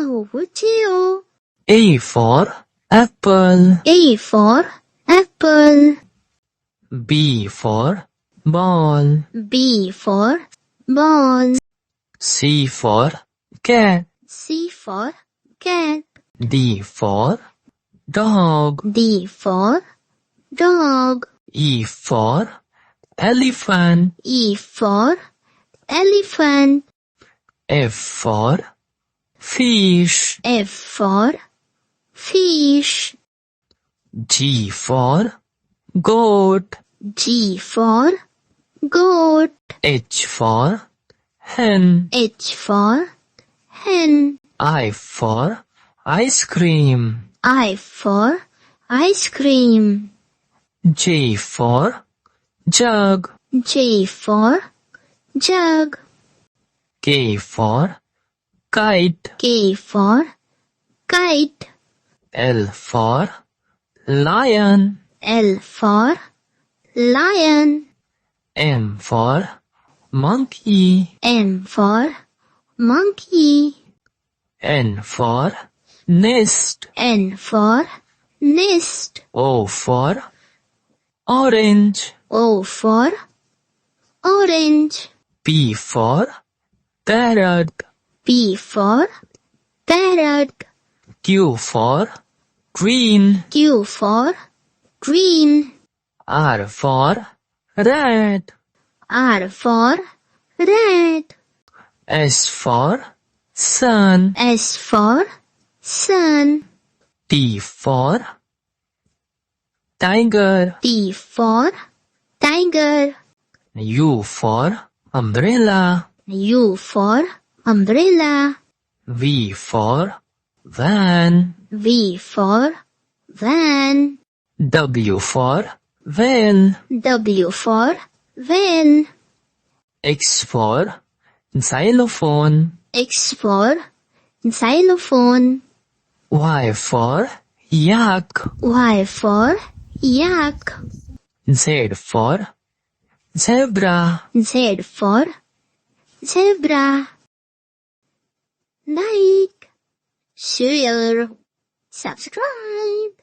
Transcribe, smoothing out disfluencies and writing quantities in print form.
Kauchiu. A for apple. A for apple. B for ball. B for ball. C for cat. C for cat. D for dog. D for dog. E for elephant. E for elephant. F for fish. F for fish. G for goat. G for goat. H for hen. H for hen. I for ice cream. I for ice cream. J for jug. J for jug. K for kite. K for kite. L for lion. L for lion. M for monkey. M for monkey. N for nest. N for nest. O for orange. O for orange. P for parrot. P for parrot. Q for green. Q for green. R for rat. R for rat. S for sun. S for sun. T for tiger. T for tiger. U for umbrella. U for umbrella. V for van. V for van. W for van. W for van. X for xylophone. X for xylophone. Y for yak. Y for yak. Z for zebra. Z for zebra. Like, share, subscribe.